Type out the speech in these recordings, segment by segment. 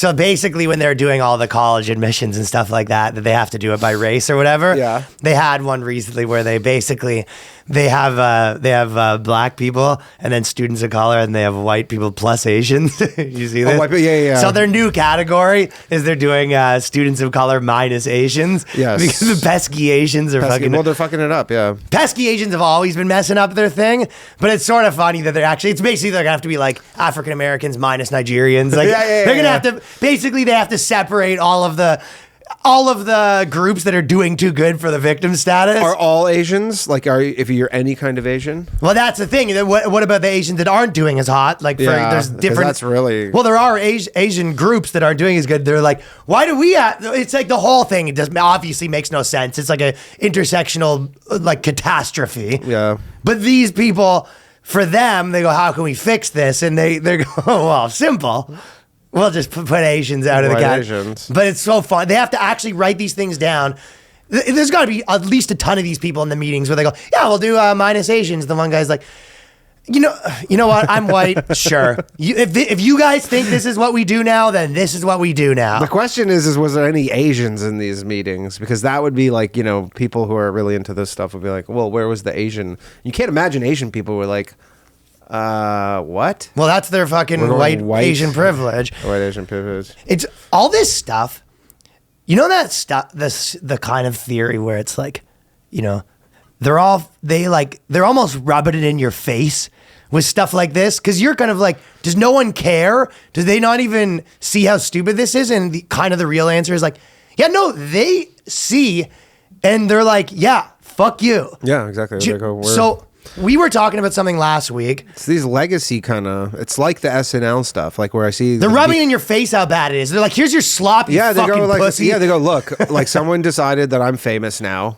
So basically, when they're doing all the college admissions and stuff like that they have to do it by race or whatever. Yeah. They had one recently where they have black people and then students of color, and they have white people plus Asians. You see this? Yeah. So their new category is they're doing students of color minus Asians. Yes. Because the pesky Asians are fucking. Well, they're fucking it up. Yeah. Pesky Asians have always been messing up their thing, but it's sort of funny that it's basically they're gonna have to be like African Americans minus Nigerians. Like they're gonna have to basically they have to separate all of the groups that are doing too good for the victim status. Are all Asians? Like, if you're any kind of Asian? Well, that's the thing. What about the Asians that aren't doing as hot? Like, there's different. That's really. Well, there are Asian groups that aren't doing as good. They're like, why do we? It's like the whole thing. It just obviously makes no sense. It's like a intersectional like catastrophe. Yeah. But these people, for them, they go, how can we fix this? And they go, oh, well, simple. We'll just put Asians out of the category. But it's so fun. They have to actually write these things down. There's got to be at least a ton of these people in the meetings where they go, yeah, we'll do minus Asians. The one guy's like, you know what? I'm white. Sure. If you guys think this is what we do now, then this is what we do now. The question is was there any Asians in these meetings? Because that would be like, people who are really into this stuff would be like, well, where was the Asian? You can't imagine Asian people were like, what? Well, that's their fucking white Asian privilege. White Asian privilege. It's all this stuff. You know that stuff, the kind of theory where it's like, they're almost rubbing it in your face with stuff like this. Cause you're kind of like, does no one care? Do they not even see how stupid this is? And the real answer is like, yeah, no, they see and they're like, yeah, fuck you. Yeah, exactly. So we were talking about something last week. It's these legacy it's like the SNL stuff, like where I see they're rubbing in your face how bad it is. They're like, here's your sloppy fucking pussy. Yeah, they go, look, like someone decided that I'm famous now,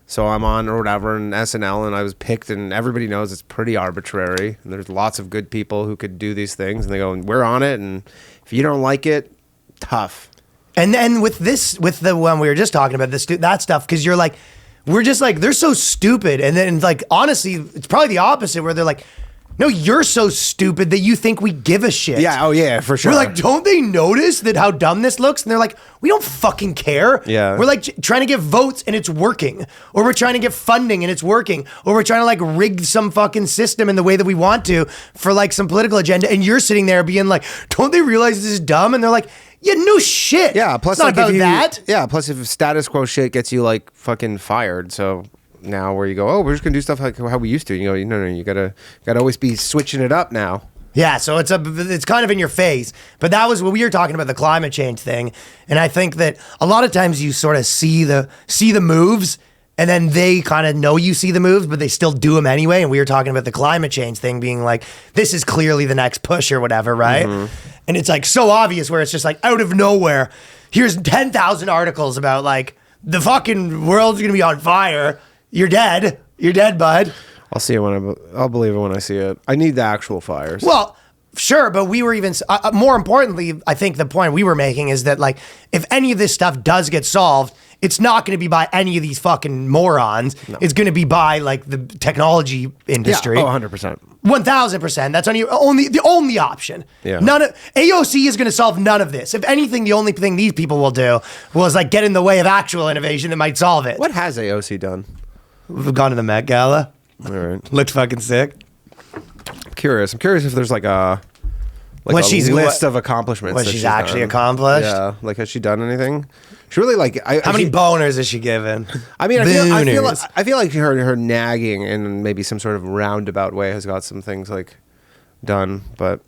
so I'm on or whatever in SNL, and I was picked, and everybody knows it's pretty arbitrary, and there's lots of good people who could do these things, and they go, we're on it, and if you don't like it, tough. And then with the one we were just talking about, that stuff, because you're like, we're just like, they're so stupid. And then like, honestly, it's probably the opposite where they're like, no, you're so stupid that you think we give a shit. Yeah, oh yeah, for sure. We're like, don't they notice that how dumb this looks? And they're like, we don't fucking care. Yeah. We're like trying to get votes and it's working. Or we're trying to get funding and it's working. Or we're trying to like rig some fucking system in the way that we want to for like some political agenda. And you're sitting there being like, don't they realize this is dumb? And they're like, yeah, no shit. Yeah, plus it's not like about that. Yeah, plus if status quo shit gets you like fucking fired, so now where you go, oh, we're just gonna do stuff like how we used to. You go, no, you gotta always be switching it up now. Yeah, so it's kind of in your face. But that was what we were talking about, the climate change thing. And I think that a lot of times you sort of see the moves, and then they kind of know you see the moves, but they still do them anyway. And we were talking about the climate change thing being like, this is clearly the next push or whatever, right? Mm-hmm. And it's like so obvious where it's just like out of nowhere, here's 10,000 articles about like the fucking world's gonna be on fire. You're dead, bud. I'll see it I'll believe it when I see it. I need the actual fires. Well, sure, but we were even more importantly, I think the point we were making is that like if any of this stuff does get solved, it's not going to be by any of these fucking morons. No. It's going to be by like the technology industry. Yeah, 100%. 1,000%. That's the only option. Yeah. AOC is going to solve none of this. If anything, the only thing these people will do was like get in the way of actual innovation that might solve it. What has AOC done? We've gone to the Met Gala. All right. Looked fucking sick. I'm curious if there's like a list of accomplishments. What she's actually accomplished. Yeah, like has she done anything? She really like. How many boners has she given? I mean, I feel like her nagging in maybe some sort of roundabout way has got some things like done, but